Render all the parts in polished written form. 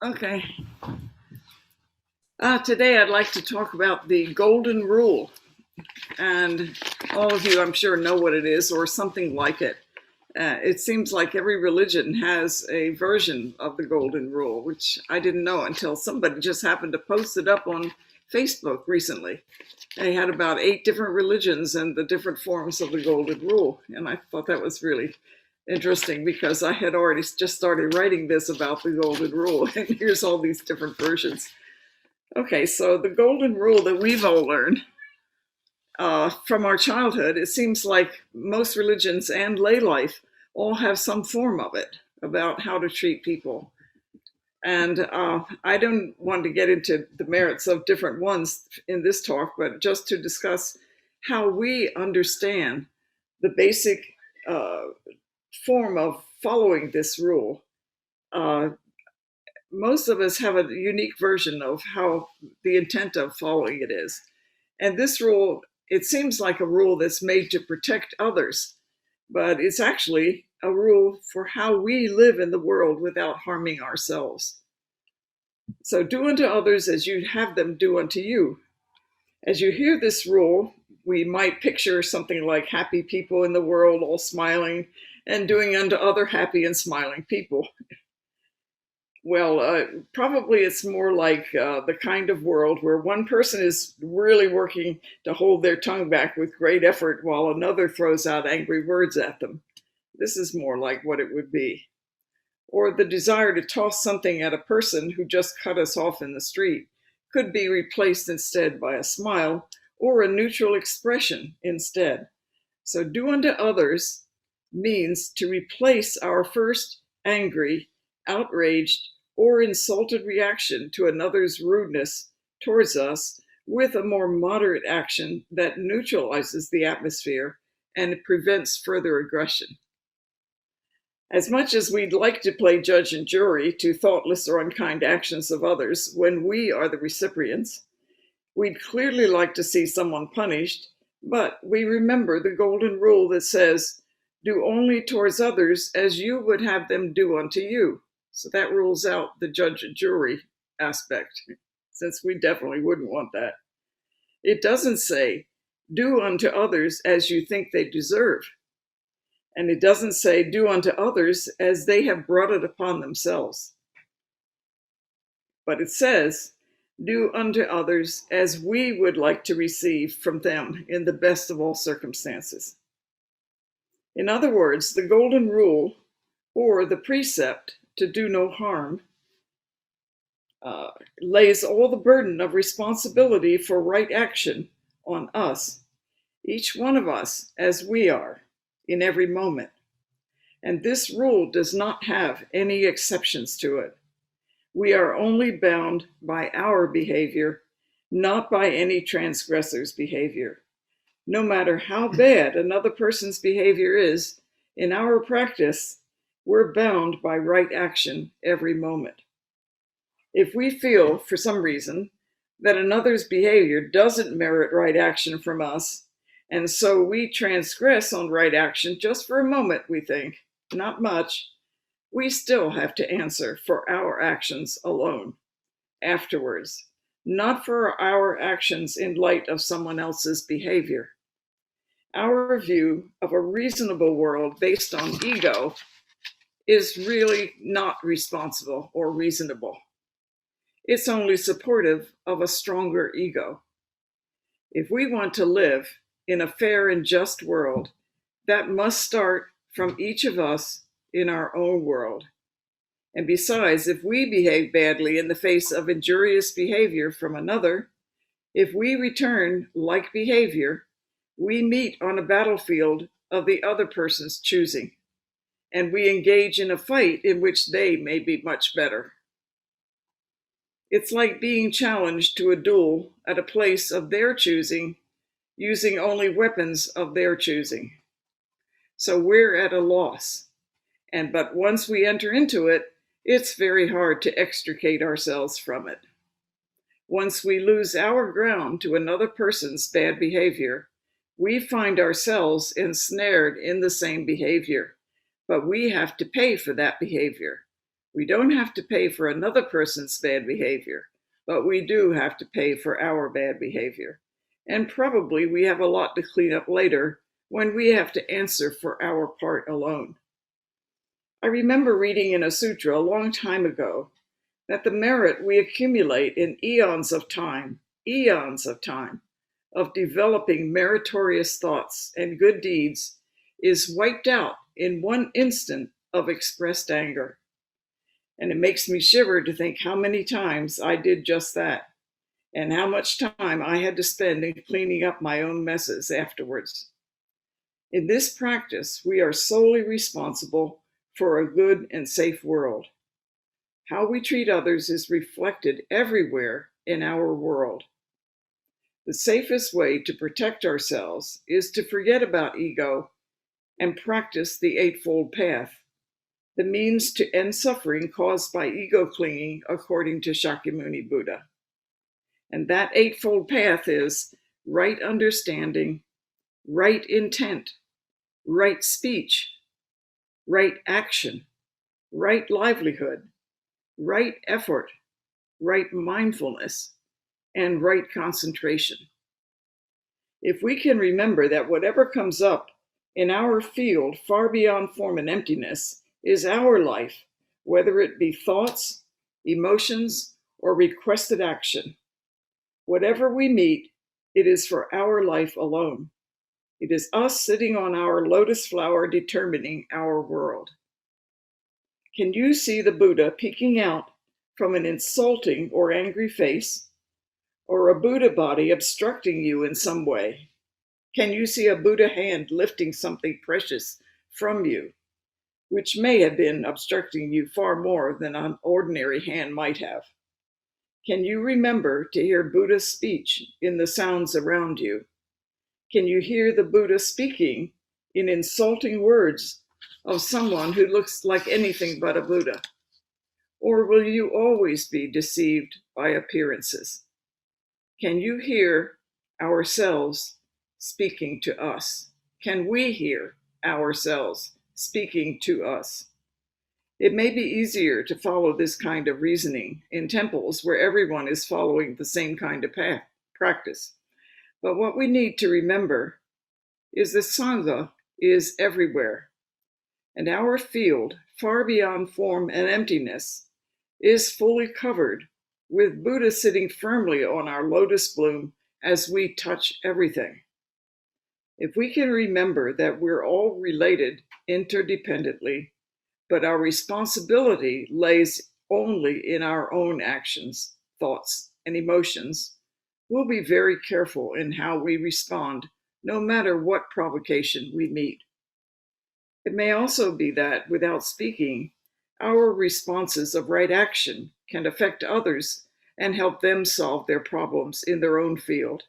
Okay. Today I'd like to talk about the Golden Rule. And all of you, I'm sure, know what it is or something like it. It seems like every religion has a version of the Golden Rule, which I didn't know until somebody just happened to post it up on Facebook recently. They had about 8 different religions and the different forms of the Golden Rule. And I thought that was really interesting because I had already just started writing this about the Golden Rule. And here's all these different versions. Okay, so the Golden Rule that we've all learned from our childhood, it seems like most religions and lay life all have some form of it about how to treat people. And I don't want to get into the merits of different ones in this talk, but just to discuss how we understand the basic uh, form of following this rule. Uh, Most of us have a unique version of how the intent of following it is. And this rule, it seems like a rule that's made to protect others, but it's actually a rule for how we live in the world without harming ourselves. So do unto others as you have them do unto you. As you hear this rule, we might picture something like happy people in the world all smiling and doing unto other happy and smiling people. Well, probably it's more like the kind of world where one person is really working to hold their tongue back with great effort while another throws out angry words at them. This is more like what it would be. Or the desire to toss something at a person who just cut us off in the street could be replaced instead by a smile or a neutral expression instead. So do unto others means to replace our first angry, outraged, or insulted reaction to another's rudeness towards us with a more moderate action that neutralizes the atmosphere and prevents further aggression. As much as we'd like to play judge and jury to thoughtless or unkind actions of others when we are the recipients, we'd clearly like to see someone punished, but we remember the golden rule that says, do only towards others as you would have them do unto you. So that rules out the judge and jury aspect, since we definitely wouldn't want that. It doesn't say, do unto others as you think they deserve. And it doesn't say, do unto others as they have brought it upon themselves. But it says, do unto others as we would like to receive from them in the best of all circumstances. In other words, the golden rule, or the precept to do no harm, lays all the burden of responsibility for right action on us, each one of us as we are, in every moment. And this rule does not have any exceptions to it. We are only bound by our behavior, not by any transgressor's behavior. No matter how bad another person's behavior is, in our practice, we're bound by right action every moment. If we feel, for some reason, that another's behavior doesn't merit right action from us, and so we transgress on right action just for a moment, we think, not much, we still have to answer for our actions alone afterwards, not for our actions in light of someone else's behavior. Our view of a reasonable world based on ego is really not responsible or reasonable. It's only supportive of a stronger ego. If we want to live in a fair and just world, that must start from each of us in our own world. And besides, if we behave badly in the face of injurious behavior from another, if we return like behavior, we meet on a battlefield of the other person's choosing, and we engage in a fight in which they may be much better. It's like being challenged to a duel at a place of their choosing, using only weapons of their choosing. So we're at a loss. But once we enter into it, it's very hard to extricate ourselves from it. Once we lose our ground to another person's bad behavior, we find ourselves ensnared in the same behavior, but we have to pay for that behavior. We don't have to pay for another person's bad behavior, but we do have to pay for our bad behavior. And probably we have a lot to clean up later when we have to answer for our part alone. I remember reading in a sutra a long time ago that the merit we accumulate in eons of time, of developing meritorious thoughts and good deeds is wiped out in one instant of expressed anger. And it makes me shiver to think how many times I did just that, and how much time I had to spend in cleaning up my own messes afterwards. In this practice, we are solely responsible for a good and safe world. How we treat others is reflected everywhere in our world. The safest way to protect ourselves is to forget about ego and practice the Eightfold Path, the means to end suffering caused by ego clinging, according to Shakyamuni Buddha. And that Eightfold Path is right understanding, right intent, right speech, right action, right livelihood, right effort, right mindfulness, and right concentration. If we can remember that whatever comes up in our field far beyond form and emptiness is our life, whether it be thoughts, emotions, or requested action, whatever we meet, it is for our life alone. It is us sitting on our lotus flower determining our world. Can you see the Buddha peeking out from an insulting or angry face, or a Buddha body obstructing you in some way? Can you see a Buddha hand lifting something precious from you, which may have been obstructing you far more than an ordinary hand might have? Can you remember to hear Buddha's speech in the sounds around you? Can you hear the Buddha speaking in insulting words of someone who looks like anything but a Buddha? Or will you always be deceived by appearances? Can you hear ourselves speaking to us? Can we hear ourselves speaking to us? It may be easier to follow this kind of reasoning in temples where everyone is following the same kind of practice. But what we need to remember is that Sangha is everywhere, and our field, far beyond form and emptiness, is fully covered with Buddha sitting firmly on our lotus bloom as we touch everything. If we can remember that we're all related interdependently, but our responsibility lays only in our own actions, thoughts, and emotions, we'll be very careful in how we respond, no matter what provocation we meet. It may also be that, without speaking, our responses of right action can affect others and help them solve their problems in their own field.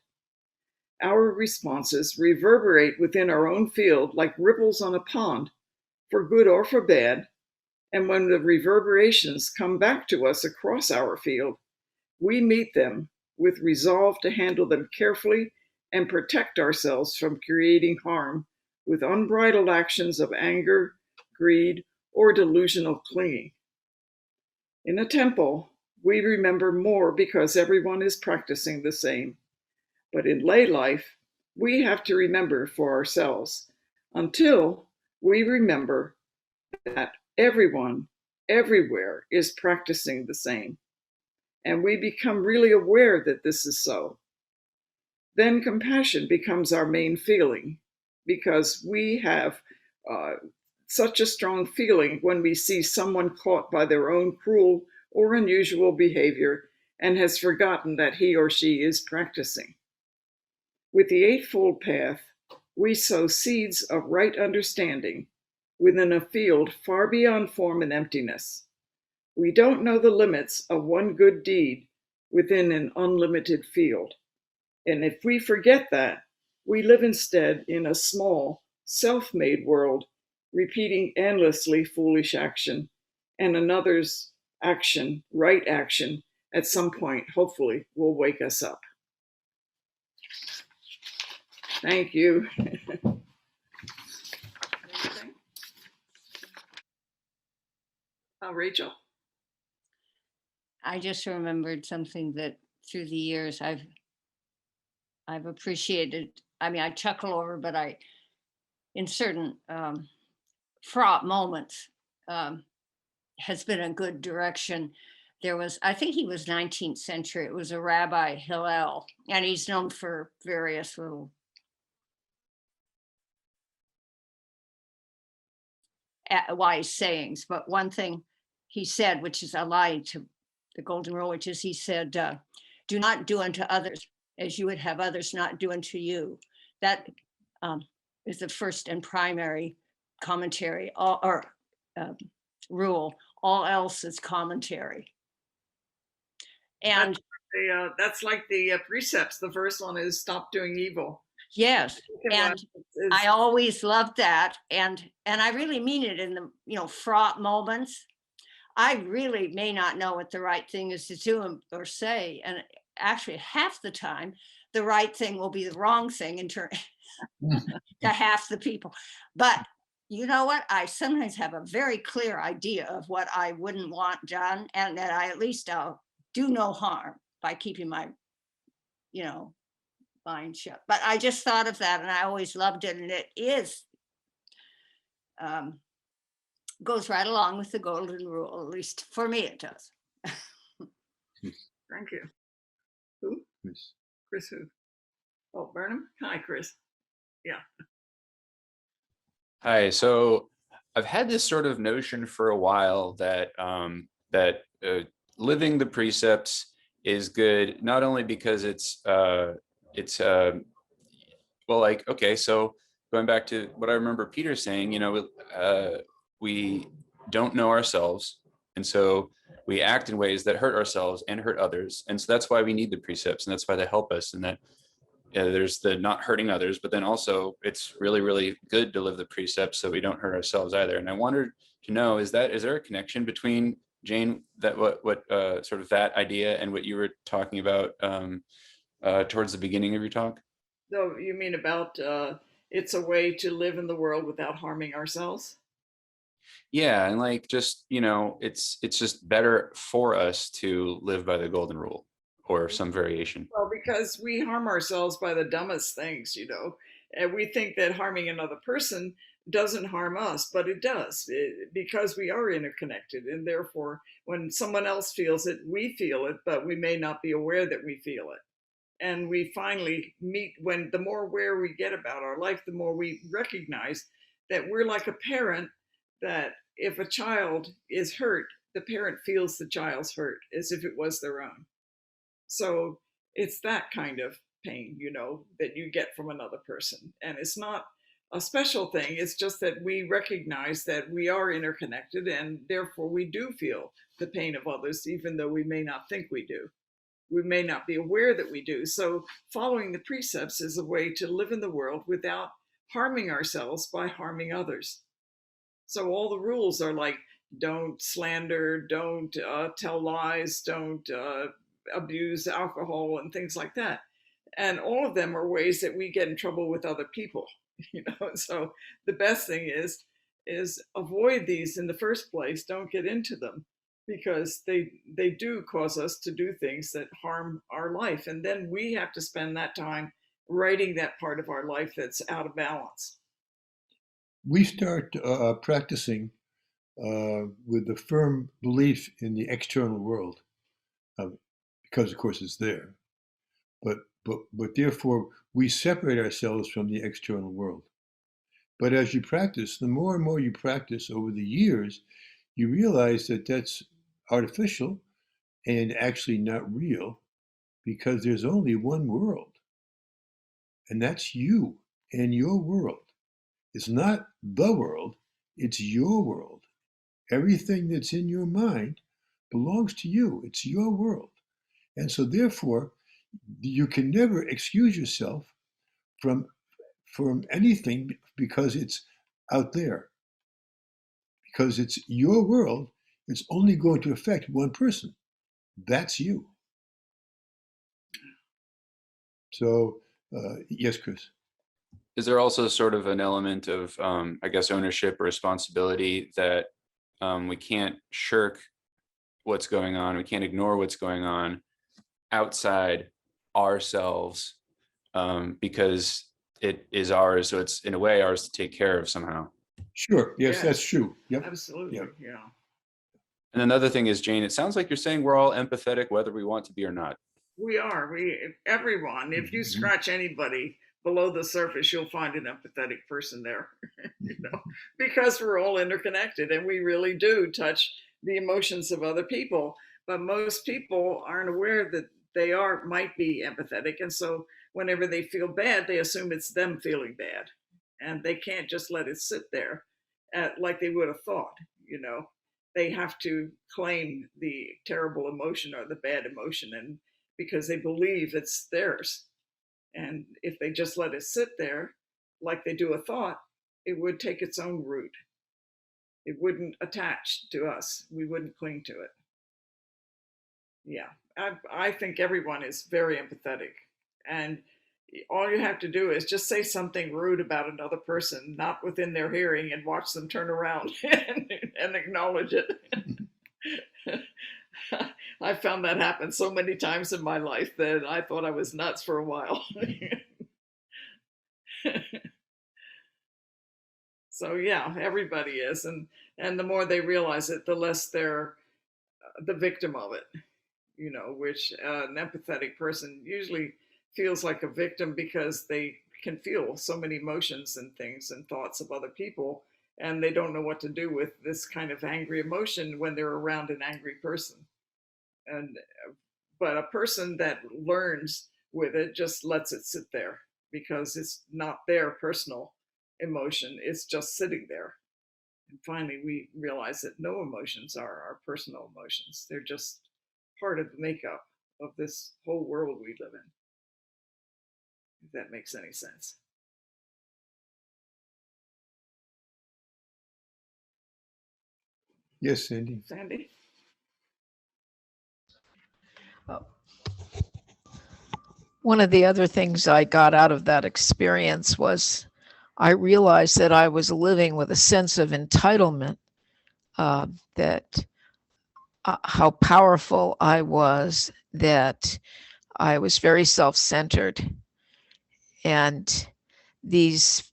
Our responses reverberate within our own field like ripples on a pond, for good or for bad, and when the reverberations come back to us across our field, we meet them with resolve to handle them carefully and protect ourselves from creating harm with unbridled actions of anger, greed, or delusional clinging. In a temple, we remember more because everyone is practicing the same. But in lay life, we have to remember for ourselves until we remember that everyone, everywhere is practicing the same. And we become really aware that this is so. Then compassion becomes our main feeling because we have such a strong feeling when we see someone caught by their own cruel or unusual behavior and has forgotten that he or she is practicing. With the Eightfold Path, we sow seeds of right understanding within a field far beyond form and emptiness. We don't know the limits of one good deed within an unlimited field. And if we forget that, we live instead in a small, self-made world, repeating endlessly foolish action, and another's action, right action, at some point, hopefully, will wake us up. Thank you. Rachel. I just remembered something that through the years I've appreciated. I mean, I chuckle over, but I in certain fraught moments um, has been a good direction. There was, I think he was 19th century. It was a Rabbi Hillel, and he's known for various little wise sayings. But one thing he said, which is a lie to the Golden Rule, which is he said, "Do not do unto others as you would have others not do unto you." That um, is the first and primary commentary or uh, rule. All else is commentary. That's And that's like the precepts. The first one is stop doing evil. yes, The second one and is I always loved that, and I really mean it in the fraught moments. I really may not know what the right thing is to do or say, and actually half the time, the right thing will be the wrong thing in turn to half the people. But you know what? I sometimes have a very clear idea of what I wouldn't want done, and that I at least I'll do no harm by keeping my you know mind shut. But I just thought of that, and I always loved it, and it is um, goes right along with the golden rule. At least for me, it does. thank you. Who? Yes. Chris who? Oh, Burnham. Hi, Chris. Yeah. Hi. So I've had this sort of notion for a while that living the precepts is good, not only because it's well, like, okay, so going back to what I remember Peter saying, we don't know ourselves, and so we act in ways that hurt ourselves and hurt others, and so that's why we need the precepts, and that's why they help us, and that there's the not hurting others, but then also it's really, really good to live the precepts so we don't hurt ourselves either. And I wanted to know, is there a connection between, Jane, that what sort of that idea and what you were talking about towards the beginning of your talk? So you mean about it's a way to live in the world without harming ourselves? Yeah, and like just, it's just better for us to live by the golden rule or some variation. Well, because we harm ourselves by the dumbest things, and we think that harming another person doesn't harm us, but it does because we are interconnected. And therefore, when someone else feels it, we feel it, but we may not be aware that we feel it. And we finally meet when the more aware we get about our life, the more we recognize that we're like a parent, that if a child is hurt, the parent feels the child's hurt as if it was their own. So it's that kind of pain, that you get from another person. And it's not a special thing. It's just that we recognize that we are interconnected and therefore we do feel the pain of others, even though we may not think we do. We may not be aware that we do. So following the precepts is a way to live in the world without harming ourselves by harming others. So all the rules are like, don't slander, don't tell lies, don't abuse alcohol and things like that. And all of them are ways that we get in trouble with other people. So the best thing is avoid these in the first place. Don't get into them because they do cause us to do things that harm our life. And then we have to spend that time writing that part of our life that's out of balance. We start practicing with the firm belief in the external world, because of course it's there. But therefore we separate ourselves from the external world. But as you practice, the more and more you practice over the years, you realize that that's artificial and actually not real, because there's only one world, and that's you and your world. It's not the world, it's your world. Everything that's in your mind belongs to you. It's your world. And so therefore, you can never excuse yourself from anything because it's out there. Because it's your world, it's only going to affect one person. That's you. So, yes, Chris. Is there also sort of an element of, I guess, ownership or responsibility that we can't shirk what's going on. We can't ignore what's going on outside ourselves, because it is ours. So it's in a way ours to take care of somehow. Sure. Yes, Yes. that's true. Yep. Absolutely. Yep. Yeah. And another thing is, Jane, it sounds like you're saying we're all empathetic, whether we want to be or not. We are. Everyone. If you Mhm. scratch anybody below the surface, you'll find an empathetic person there. Because we're all interconnected, and we really do touch the emotions of other people. But most people aren't aware that they might be empathetic, and so whenever they feel bad, they assume it's them feeling bad, and they can't just let it sit there, like they would have thought. They have to claim the terrible emotion or the bad emotion, and because they believe it's theirs. And if they just let it sit there, like they do a thought, it would take its own root. It wouldn't attach to us. We wouldn't cling to it. Yeah, I think everyone is very empathetic. And all you have to do is just say something rude about another person, not within their hearing, and watch them turn around and acknowledge it. I found that happen so many times in my life that I thought I was nuts for a while. So yeah, everybody is, and the more they realize it, the less they're the victim of it. Which an empathetic person usually feels like a victim because they can feel so many emotions and things and thoughts of other people, and they don't know what to do with this kind of angry emotion when they're around an angry person. And but a person that learns with it just lets it sit there because it's not their personal emotion, it's just sitting there. And finally we realize that no emotions are our personal emotions, they're just part of the makeup of this whole world we live in, if that makes any sense. Yes, Sandy. Sandy? One of the other things I got out of that experience was I realized that I was living with a sense of entitlement, that how powerful I was, that I was very self-centered. And these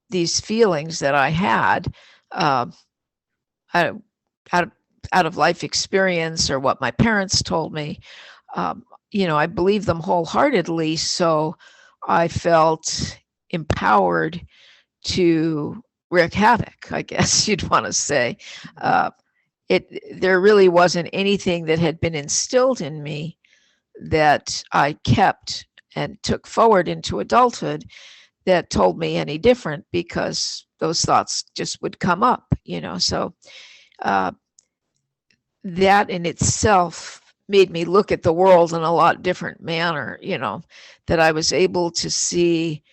feelings that I had out of life experience or what my parents told me, I believe them wholeheartedly. So I felt empowered to wreak havoc, I guess you'd want to say. There really wasn't anything that had been instilled in me that I kept and took forward into adulthood that told me any different, because those thoughts just would come up, so that in itself made me look at the world in a lot different manner, that I was able to see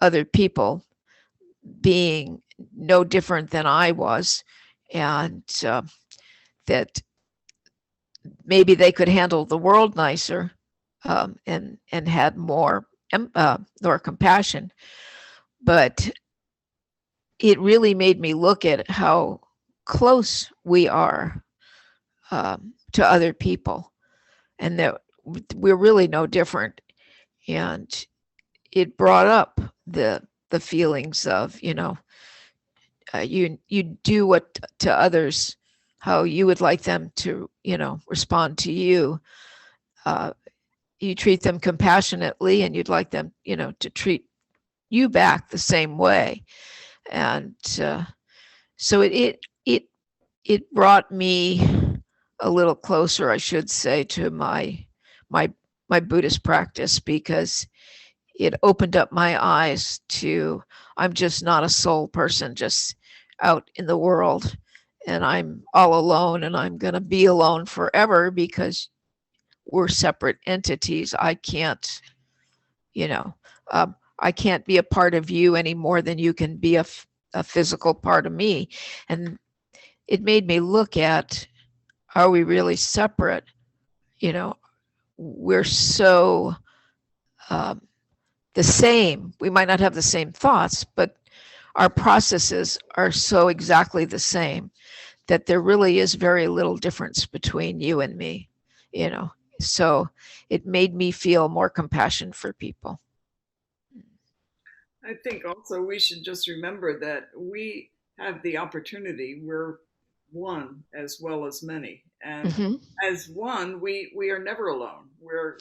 other people being no different than I was, and that maybe they could handle the world nicer, and had more compassion. But it really made me look at how close we are to other people, and that we're really no different. And it brought up the feelings of, you do what to others how you would like them to, respond to you. You treat them compassionately, and you'd like them, to treat you back the same way. And so it brought me a little closer, I should say, to my Buddhist practice, because it opened up my eyes to, I'm just not a soul person just out in the world, and I'm all alone, and I'm going to be alone forever because we're separate entities. I can't, I can't be a part of you any more than you can be a physical part of me. And it made me look at, are we really separate? We're so the same. We might not have the same thoughts, but our processes are so exactly the same that there really is very little difference between you and me, you know. So it made me feel more compassion for people. I think also we should just remember that we have the opportunity. We're one as well as many, and Hmm. as one, we are never alone.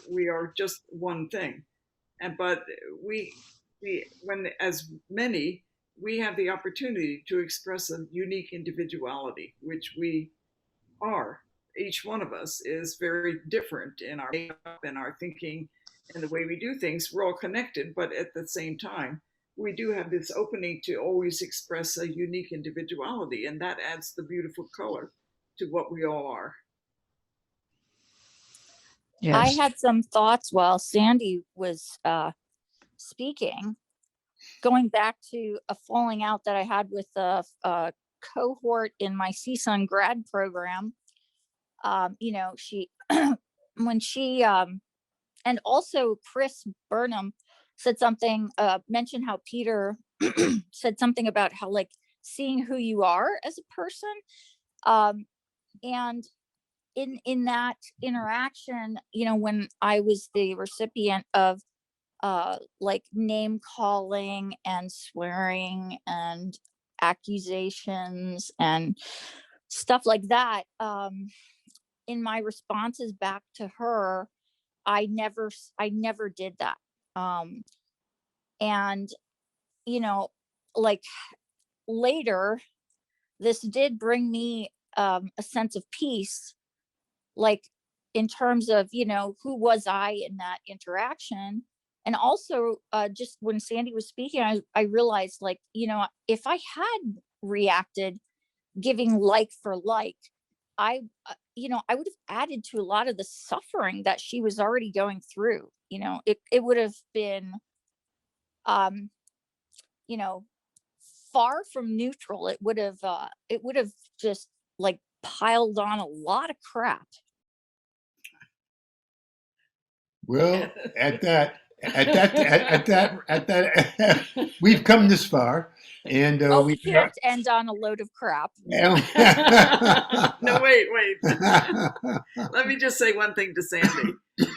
We are just one thing, and but we when as many, we have the opportunity to express a unique individuality, which we are. Each one of us is very different in our makeup and our thinking and the way we do things. We're all connected, but at the same time, we do have this opening to always express a unique individuality, and that adds the beautiful color to what we all are. I Yes. had some thoughts while Sandy was speaking, going back to a falling out that I had with a cohort in my CSUN grad program. You know, she, when she, and also Chris Burnham said something, mentioned how Peter said something about how like seeing who you are as a person. And in that interaction, you know, when I was the recipient of like name calling and swearing and accusations and stuff like that, in my responses back to her, I never did that. And you know, like later, this did bring me a sense of peace, like in terms of, you know, who was I in that interaction. And also, just when Sandy was speaking, I realized, like, you know, if I had reacted giving like for like, I, you know, I would have added to a lot of the suffering that she was already going through. You know, it would have been, um, you know, far from neutral. It would have just like piled on a lot of crap. Well, we've come this far, and Oh, we we have to end on a load of crap. No, wait. Let me just say one thing to Sandy.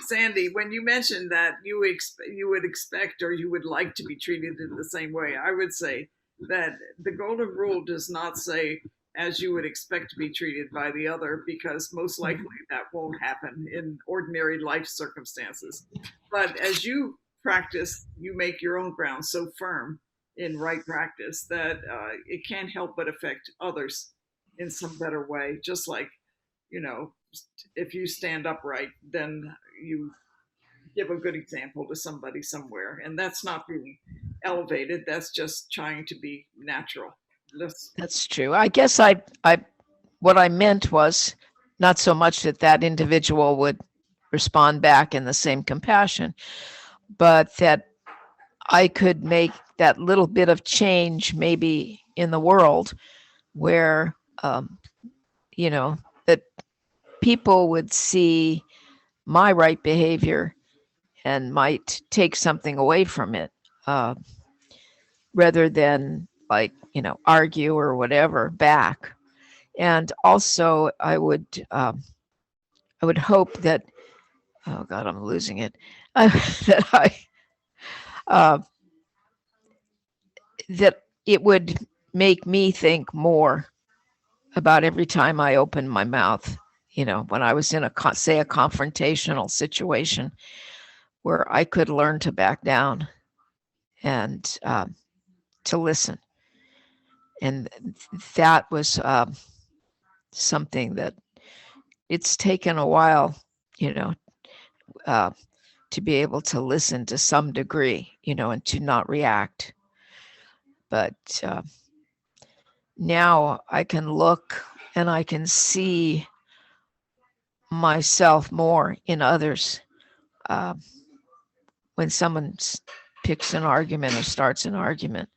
Sandy, when you mentioned that you would expect or you would like to be treated in the same way, I would say that the golden rule does not say as you would expect to be treated by the other, because most likely that won't happen in ordinary life circumstances. But as you practice, you make your own ground so firm in right practice that it can't help but affect others in some better way. Just like, you know, if you stand upright, then you give a good example to somebody somewhere. And that's not being elevated, that's just trying to be natural. That's true. I guess what I meant was not so much that that individual would respond back in the same compassion, but that I could make that little bit of change maybe in the world where, you know, that people would see my right behavior and might take something away from it, rather than, like, you know, argue or whatever back. And also I would hope that, oh God, I'm losing it, that uh, that it would make me think more about every time I open my mouth, you know, when I was in say a confrontational situation where I could learn to back down and to listen. And that was something that it's taken a while, you know, to be able to listen to some degree, you know, and to not react. But now I can look and I can see myself more in others. When someone picks an argument or starts an argument,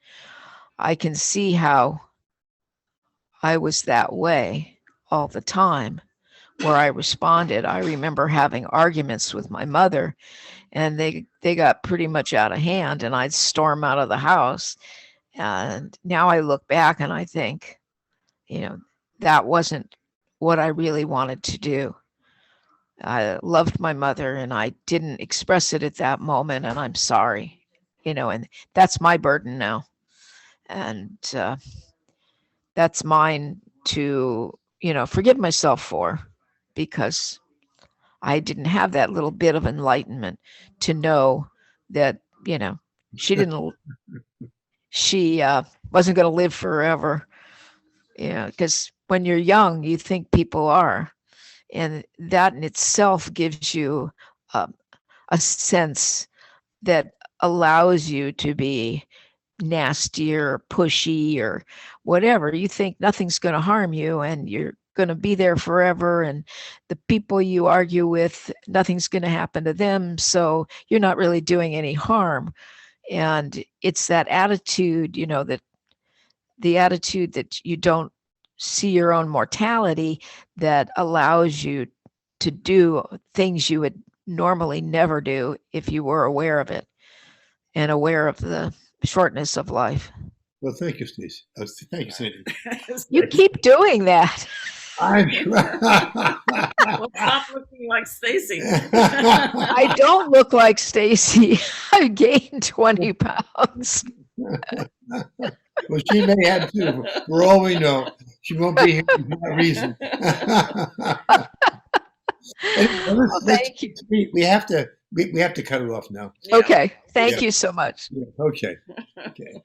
I can see how I was that way all the time, where I responded. I remember having arguments with my mother, and they got pretty much out of hand, and I'd storm out of the house. And now I look back and I think, you know, that wasn't what I really wanted to do. I loved my mother and I didn't express it at that moment, and I'm sorry, and that's my burden now. And that's mine to, forgive myself for, because I didn't have that little bit of enlightenment to know that, she didn't, she wasn't going to live forever. Because when you're young, you think people are. And that in itself gives you a sense that allows you to be nasty or pushy or whatever. You think nothing's going to harm you and you're going to be there forever. And the people you argue with, nothing's going to happen to them. So you're not really doing any harm. And it's that attitude, that the attitude that you don't see your own mortality that allows you to do things you would normally never do if you were aware of it and aware of the shortness of life. Well, thank you, Stacey. Thank you, Sandy. You keep doing that. I'm Well, stop looking like Stacy. I don't look like Stacy. I've gained 20 pounds. Well, she may have too. For all we know, she won't be here for that reason. Well, thank you. We have to cut it off now. Yeah. Okay. Thank Yeah. you so much. Yeah, okay. Okay.